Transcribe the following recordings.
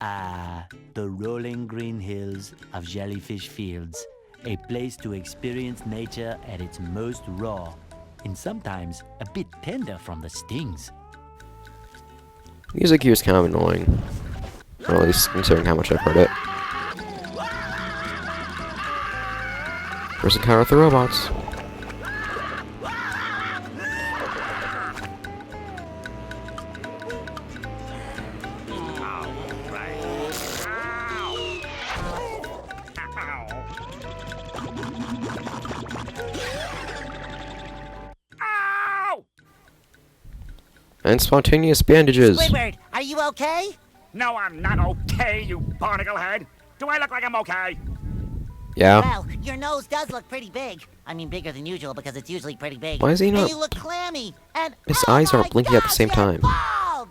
The rolling green hills of Jellyfish Fields, a place to experience nature at its most raw, and sometimes a bit tender from the stings. Music here is kind of annoying, or at least considering how much I've heard it. First encounter with the robots. And spontaneous bandages. Squidward, are you okay? No, I'm not okay, you barnacle head. Do I look like I'm okay? Yeah. Well, your nose does look pretty big. I mean, bigger than usual because it's usually pretty big. Why is he not? And you look clammy. And His oh eyes my aren't blinking at the gosh, same you're time. bald!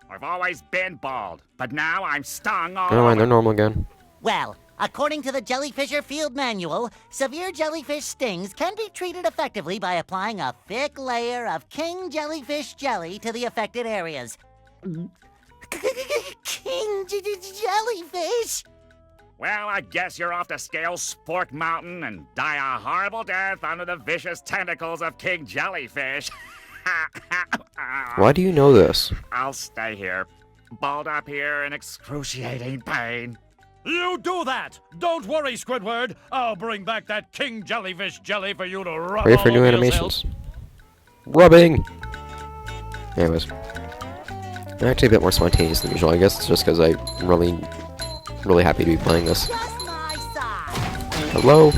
I've always been bald, but now I'm stung all Never mind, they're over. normal again. Well, according to the Jellyfisher Field Manual, severe jellyfish stings can be treated effectively by applying a thick layer of king jellyfish jelly to the affected areas. King jellyfish? Well, I guess you're off to scale Spork Mountain and die a horrible death under the vicious tentacles of King Jellyfish. Why do you know this? I'll stay here, balled up here in excruciating pain. You do that! Don't worry, Squidward. I'll bring back that King Jellyfish jelly for you to rub Ready all for new over animations. Rubbing! Anyways. I'm actually a bit more spontaneous than usual. I guess it's just because I'm really happy to be playing this. Just my size. Hello?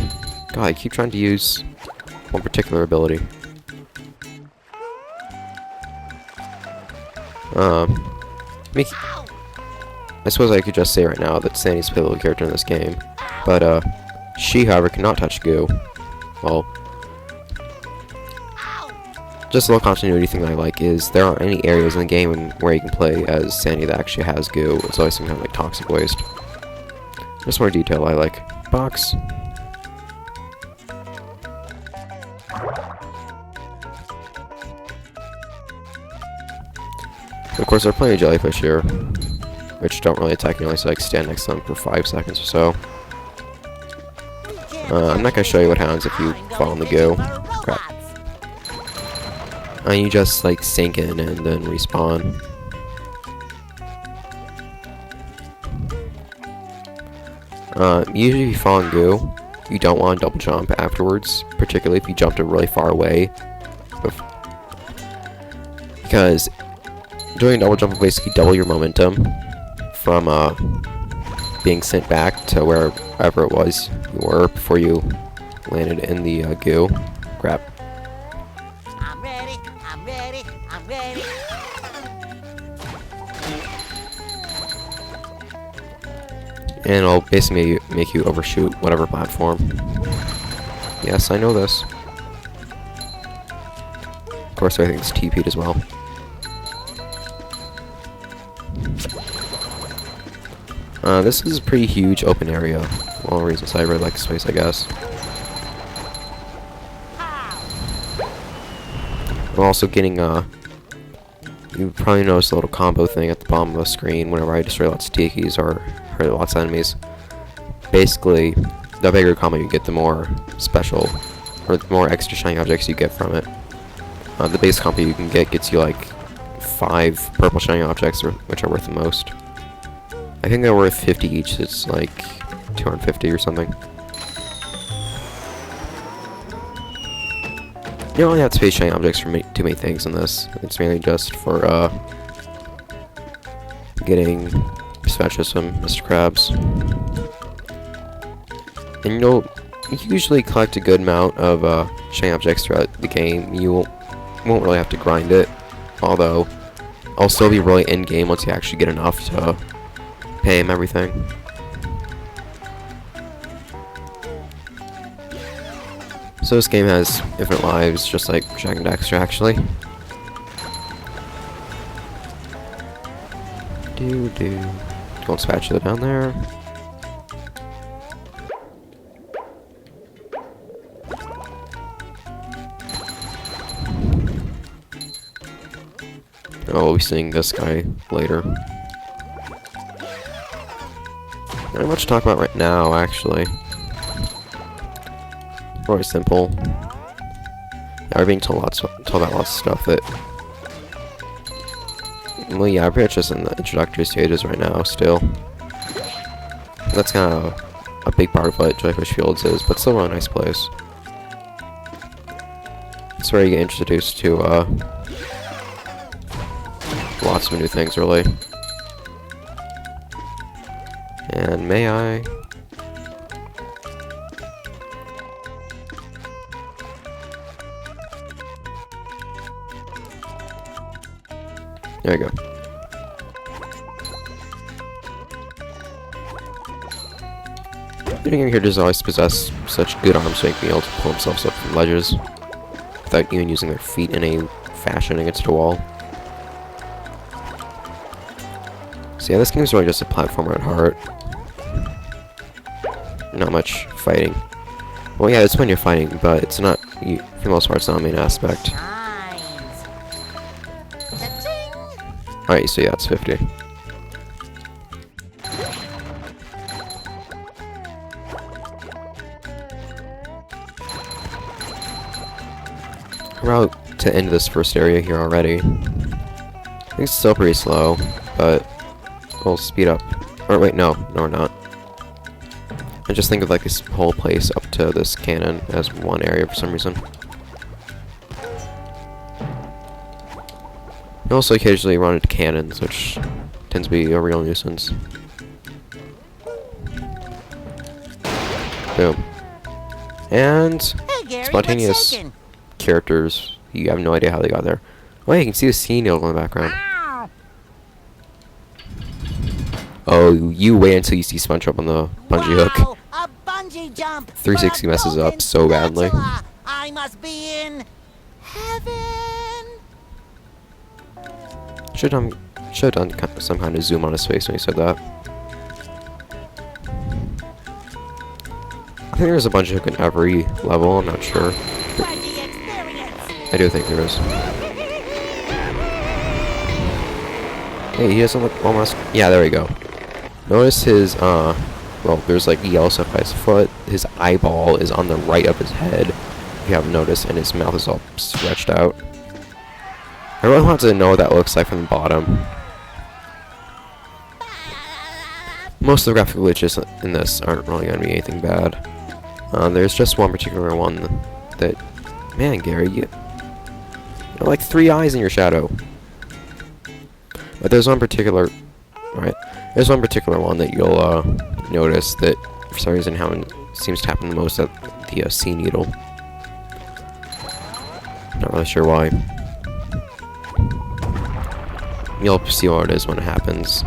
God, I keep trying to use one particular ability. I suppose I could just say right now that Sandy's a pivotal character in this game, but she, however, cannot touch goo. Well, just a little continuity thing that I like is there aren't any areas in the game where you can play as Sandy that actually has goo. It's always some kind of like toxic waste. Just more detail I like. Box. Of course, there are plenty of jellyfish here, which don't really attack you unless you like stand next to them for 5 seconds or so. I'm not gonna show you what happens if you fall in the goo. Crap. And you just like sink in and then respawn. Usually if you fall in goo, you don't want to double jump afterwards, particularly if you jumped really far away. Because doing a double jump will basically double your momentum from being sent back to wherever it was you were before you landed in the goo. Crap. I'm ready, I'm ready, I'm ready. And it'll basically make you overshoot whatever platform. Yes, I know this. Of course, I think it's TP'd as well. This is a pretty huge open area. One of the reasons I really like the space, I guess. I'm also getting, you probably noticed a little combo thing at the bottom of the screen whenever I destroy lots of tikis or hurt lots of enemies. Basically, the bigger combo you get, the more special, or the more extra shiny objects you get from it. The base combo you can get gets you like 5 purple shiny objects, which are worth the most. I think they're worth 50 each, it's like 250 or something. You don't really have to pay shiny objects for too many things in this. It's mainly just for getting spatulas from Mr. Krabs. And you'll usually collect a good amount of shiny objects throughout the game. You won't really have to grind it, although I'll still be really in-game once you actually get enough to pay him everything. So this game has infinite lives, just like Jak and Daxter, actually. Don't spatula down there. Oh, we'll be seeing this guy later. Not much to talk about right now, actually. Very simple. Yeah, we're being told about lots of stuff that... Well, yeah, we're pretty much just in the introductory stages right now, still. That's kind of a big part of what Jellyfish Fields is, but still a really nice place. It's where you get introduced to, lots of new things, really. And may I... There you go. Getting here does always possess such good arms to be able to pull themselves up from ledges without even using their feet in a fashion against a wall. So yeah, this game's really just a platformer at heart. Not much fighting. Well, yeah, it's when you're fighting, but it's not, for the most part, it's not a main aspect. Alright, so yeah, it's 50. We're about to end this first area here already. I think it's still pretty slow, but we'll speed up. Or wait, no, we're not. I just think of like this whole place up to this cannon as one area for some reason. You also occasionally run into cannons, which tends to be a real nuisance. Boom. And Hey, Gary, spontaneous what's shaking? characters. You have no idea how they got there. Oh, yeah, you can see the sea needle in the background. Ow. Oh, you wait until you see Spongebob on the bungee hook. Wow, a bungee jump. 360 for a messes up golden so badly. spatula. I must be in heaven. Should have done some kind of zoom on his face when he said that. I think there's a bungee hook in every level. I'm not sure. Bungee experience. I do think there is. Hey, he doesn't look almost... Yeah, there we go. Notice his, well, there's like yellow stuff by his foot. His eyeball is on the right of his head, if you haven't noticed, and his mouth is all stretched out. I really want to know what that looks like from the bottom. Most of the graphical glitches in this aren't really going to be anything bad. There's just one particular one that... Man, Gary, you have like 3 eyes in your shadow. But there's one particular... Right. There's one particular one that you'll notice that, for some reason, seems to happen the most at the sea needle. Not really sure why. You'll see what it is when it happens.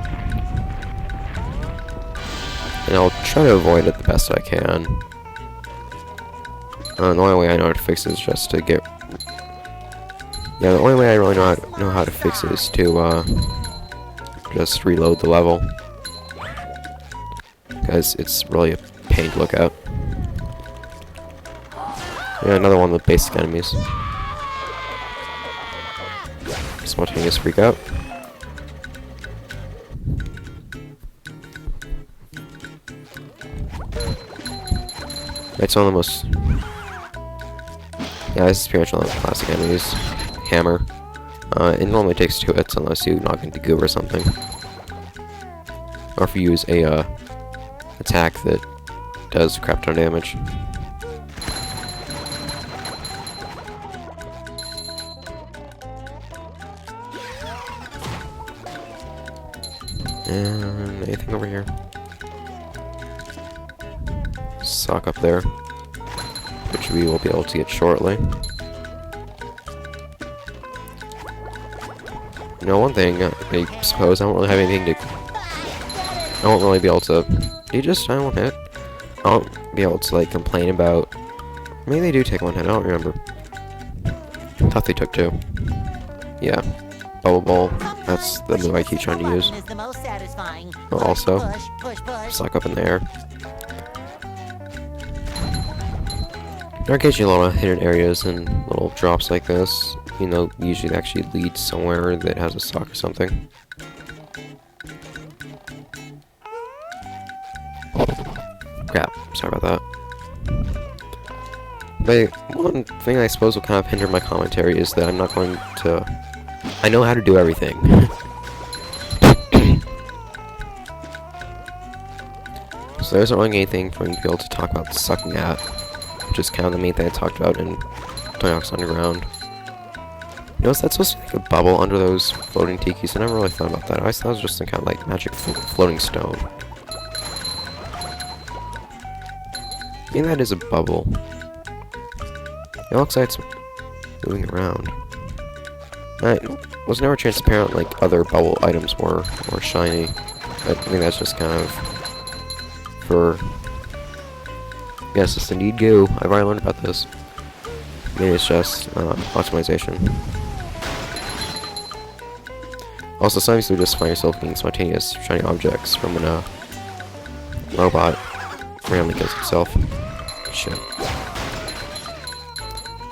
And I'll try to avoid it the best I can. The only way I know how to fix it is just to get... Yeah, the only way I really know how to fix it is to, just reload the level. Because it's really a pain to look at. Yeah, another one of the basic enemies. Spontaneous freak out. It's one of the most... Yeah, this is pretty much one of the classic enemies. Hammer. It normally takes 2 hits unless you knock into goo or something. Or if you use a attack that does a crap ton of damage. And anything over here? Sock up there, which we will be able to get shortly. No, one thing, I suppose I won't really have anything to... I won't really be able to... I won't hit. I won't be able to, like, complain about... Maybe they do take 1 hit, I don't remember. I thought they took 2. Yeah. Bubble Ball, that's the move I keep trying to use. Oh, also, suck up in the air. There are occasionally a lot of hidden areas and little drops like this. You know, usually they actually lead somewhere that has a sock or something. Sorry about that. But one thing I suppose will kind of hinder my commentary is that I'm not going to... I know how to do everything. So there isn't really anything for me to be able to talk about sucking at, which is kind of the main thing I talked about in Tony Hawk's Underground. Notice that's supposed to be like a bubble under those floating tikis. I never really thought about that. I thought it was just some kind of like magic floating stone. I think that is a bubble. It looks like it's moving around. It was never transparent like other bubble items were, or shiny. But I think that's just kind of for... Yes, it's indeed goo. I've already learned about this. Maybe it's just optimization. Also, sometimes you just find yourself getting spontaneous shiny objects from when a robot randomly kills itself. Shit.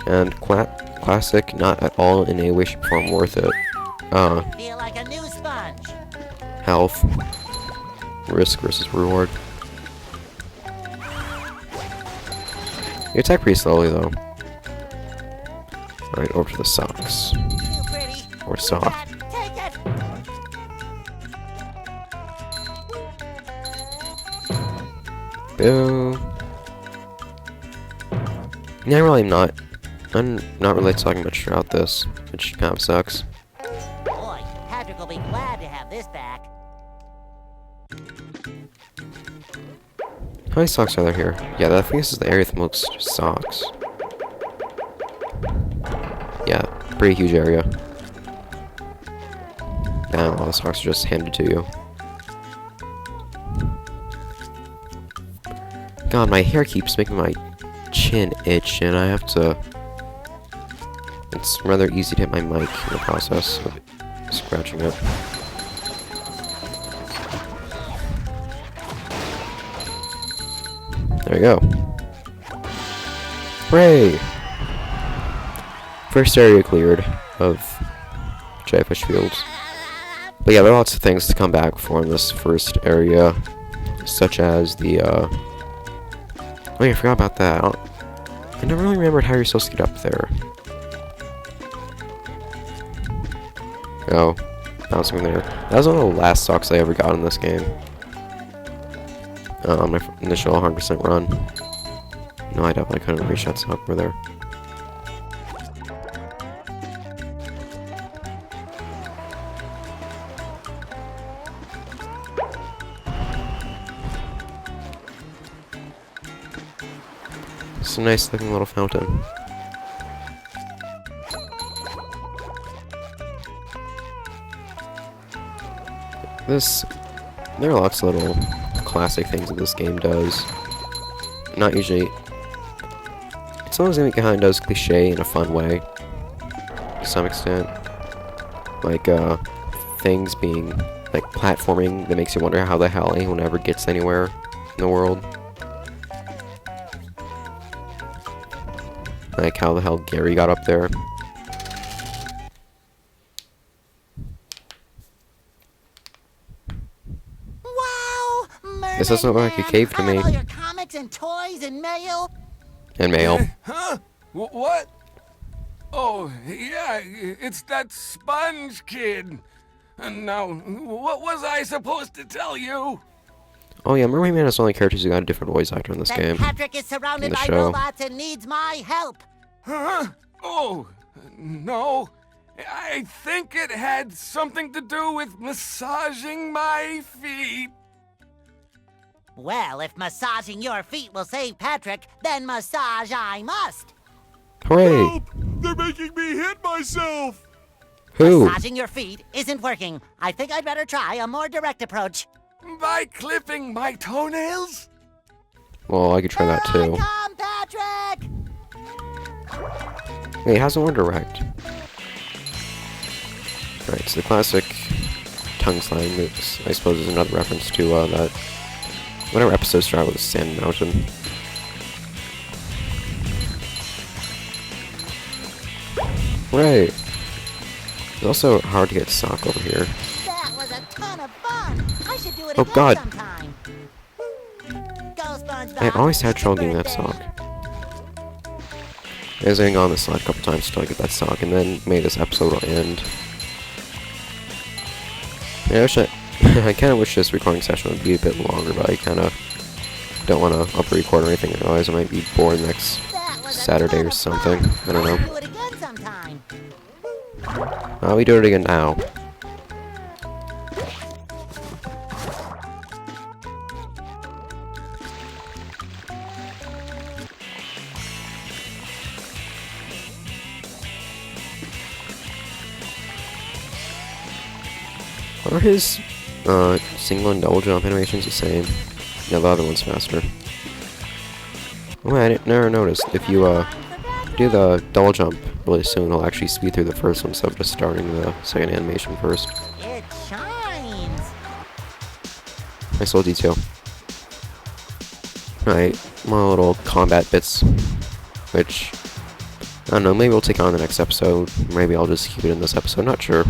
And classic, not at all in a way, shape, or form worth it. Feel like a new sponge. Health. Risk versus reward. You attack pretty slowly though. Alright, over to the socks. Too pretty. Or sock. Take it. Boo. Yeah, I'm not really talking much throughout this, which kind of sucks. Boy, Patrick will be glad to have this back. How many socks are there here? Yeah, I think this is the area with most socks. Yeah, pretty huge area. Damn, all the socks are just handed to you. God, my hair keeps making my chin itch, and I have to... It's rather easy to hit my mic in the process of scratching it. There we go. Hooray! First area cleared of Jellyfish Fields. But yeah, there are lots of things to come back for in this first area, such as the, oh yeah, I forgot about that. I never really remembered how you're supposed to get up there. Oh, bouncing there. That was one of the last socks I ever got in this game. On my initial 100% run. No, I definitely couldn't reach that sock over there. It's a nice looking little fountain. There are lots of little classic things that this game does. Not usually. It's always kind of does cliche in a fun way, to some extent. Like things being like platforming that makes you wonder how the hell anyone ever gets anywhere in the world. Like how the hell Gary got up there. Wow! Mermaid This doesn't look like a Man, cave to I have me. all your comics and toys and mail. And mail. Huh? What? Oh, yeah, it's that sponge kid. And now, what was I supposed to tell you? Oh yeah, Mermaid Man is the only characters who got a different voice actor in this That game. Patrick is In surrounded the by show. robots and needs my help. Huh? Oh, no. I think it had something to do with massaging my feet. Well, if massaging your feet will save Patrick, then massage I must. Hooray! They're making me hit myself. Who? Massaging your feet isn't working. I think I'd better try a more direct approach. By clipping my toenails? Well, I could try that Here too. I come, Patrick! Wait, how's it more direct? Right, so the classic tongue slime moves, I suppose, is another reference to that. Whatever episode started with Sand Mountain. Right. It's also hard to get sock over here. That was a ton of fun. I should do it Oh, again God. sometime. Goes I always had trouble getting that sock. I was getting on this slide a couple times until I get that sock, and then made this episode end. Yeah, I kind of wish this recording session would be a bit longer, but I kind of don't want to up-record or anything, otherwise I might be bored next Saturday or something. I don't know. Do it again sometime. We do it again now. Are his single and double jump animations the same? Yeah, the other one's faster. Oh, I never noticed. If you do the double jump really soon, it'll actually speed through the first one instead of just starting the second animation first. It shines. Nice little detail. Alright, more little combat bits, which, I don't know, maybe we'll take on the next episode. Maybe I'll just keep it in this episode, not sure.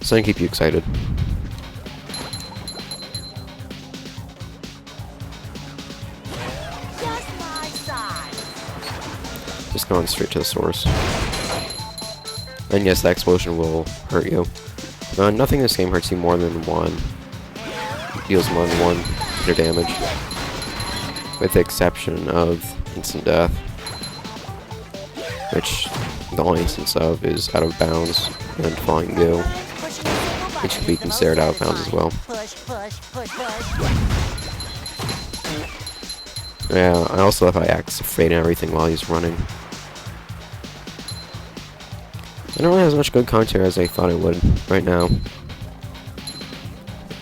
Something to keep you excited. Just my size. Just going straight to the source. And yes, that explosion will hurt you. Nothing in this game hurts you more than one. It deals more than one hit damage. With the exception of instant death. Which the only instance of is out of bounds and falling goo. Which could be considered out of bounds as well. Push, push, push, push. Yeah, I also love how he acts afraid and everything while he's running. I don't really have as much good commentary as I thought it would right now.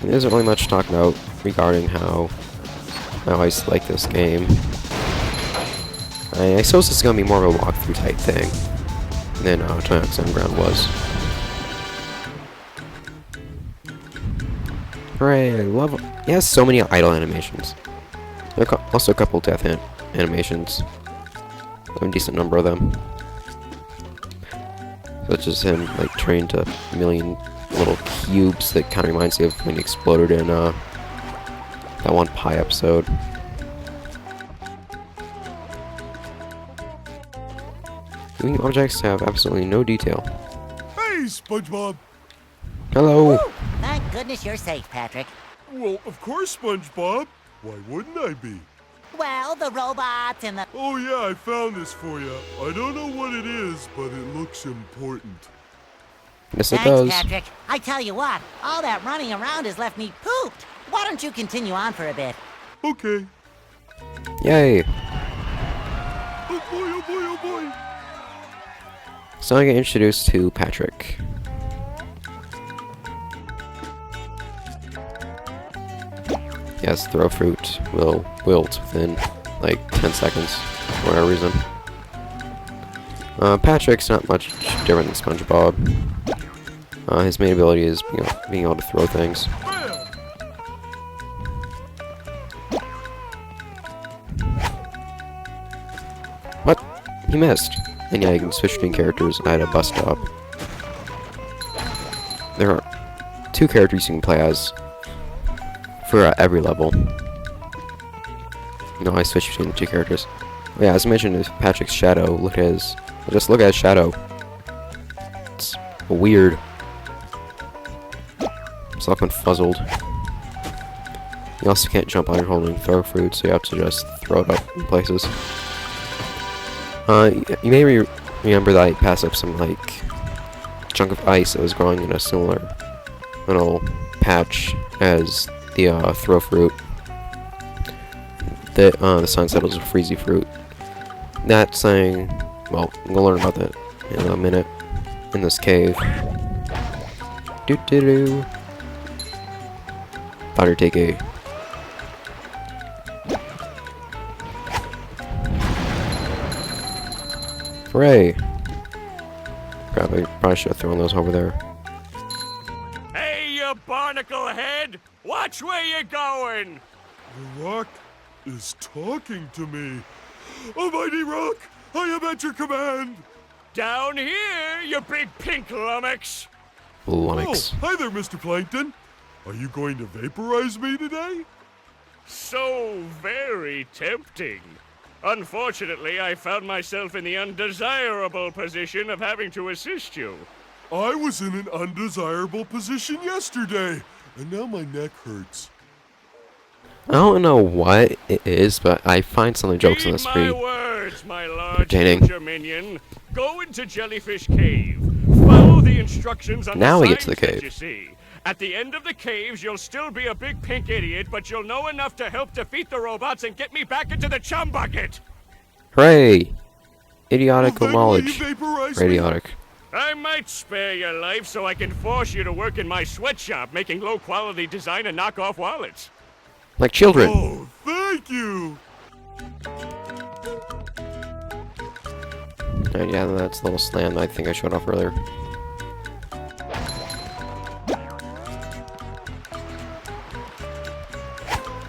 There isn't really much to talk about regarding how I like this game. I suppose this is going to be more of a walkthrough type thing than 20X Underground was. Hooray, I love it. It has so many idle animations. There are also a couple death animations. A decent number of them. Such as him, like, turning to a million little cubes that kind of reminds you of when he exploded in that one Pi episode. Moving objects have absolutely no detail. Hey, Spongebob! Hello! Woo! Thank goodness you're safe, Patrick. Well, of course, Spongebob. Why wouldn't I be? Well, the robots and the... Oh yeah, I found this for you. I don't know what it is, but it looks important. Yes, it Thanks, does. Patrick. I tell you what, all that running around has left me pooped. Why don't you continue on for a bit? Okay. Yay! Oh boy, oh boy, oh boy! So I get introduced to Patrick. Yes, throw fruit will wilt within like 10 seconds for whatever reason. Patrick's not much different than Spongebob. His main ability is being able to throw things. What? He missed. And yeah, you can switch between characters at a bus stop. There are 2 characters you can play as for every level. No, I switched between the 2 characters. But yeah, as I mentioned, is Patrick's shadow. Just look at his shadow. It's weird. It's all confuzzled. You also can't jump on your holding throw fruit, so you have to just throw it up in places. You may remember that I passed up some, like, chunk of ice that was growing in a similar little patch as the throw fruit. The sun settles a freezy fruit. That's saying, well, we'll learn about that in a minute in this cave. Doo-doo-doo. Thought I'd take a... Hooray! Crap, I probably should have thrown those over there. Hey, you barnacle head! Watch where you're going! The rock is talking to me. Almighty Rock, I am at your command. Down here, you big pink lummox! Lummox. Oh, hi there, Mr. Plankton. Are you going to vaporize me today? So very tempting. Unfortunately, I found myself in the undesirable position of having to assist you. I was in an undesirable position yesterday, and now my neck hurts. I don't know what it is, but I find some of the jokes in Heed this my pretty words, my large entertaining. future minion. Go into Jellyfish Cave. Follow the instructions on Now the we signs get to the that cave. you see. At the end of the caves, you'll still be a big pink idiot, but you'll know enough to help defeat the robots and get me back into the chum bucket. Hooray! Idiotic Well, then will you knowledge. vaporize me? Radiotic. I might spare your life so I can force you to work in my sweatshop making low-quality design and knockoff wallets. Like children. Oh, thank you! And yeah, that's the little slam that I think I showed off earlier.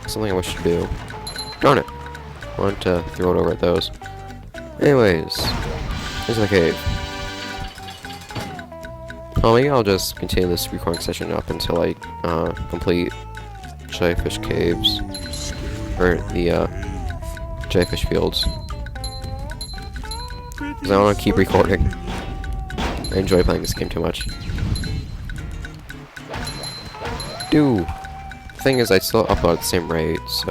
Something I wish to do. Darn it. I wanted to throw it over at those. Anyways, here's the cave. Oh, maybe I'll just continue this recording session up until I complete Jellyfish Caves. Or the Jellyfish Fields. Because I want to keep recording. I enjoy playing this game too much. Dude! The thing is, I still upload at the same rate, so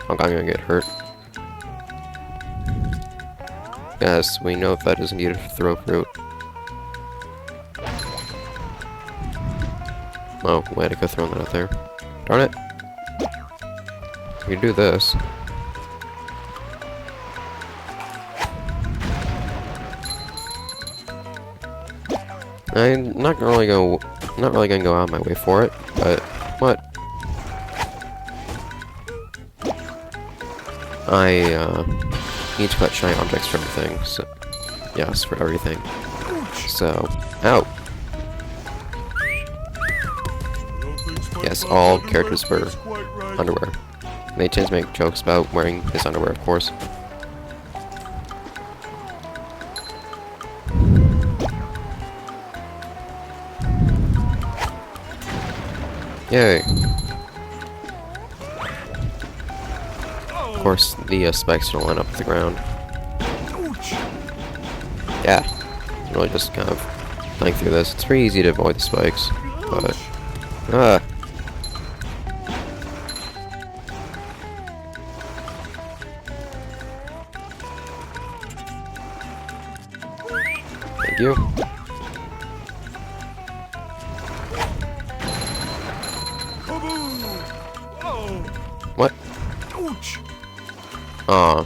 I'm gonna get hurt. Yes, we know that is needed for throw fruit. Oh, way to go throwing that out there. Darn it! We can do this. I'm not really gonna go out of my way for it, but what? I need to collect shiny objects for everything. So yes, for everything. So, ow. Yes, all characters wear underwear. And they tend to make jokes about wearing his underwear, of course. Yay. Of course, the spikes don't line up with the ground. Yeah. Really just kind of playing through this. It's pretty easy to avoid the spikes, but... Thank you. What? Aw.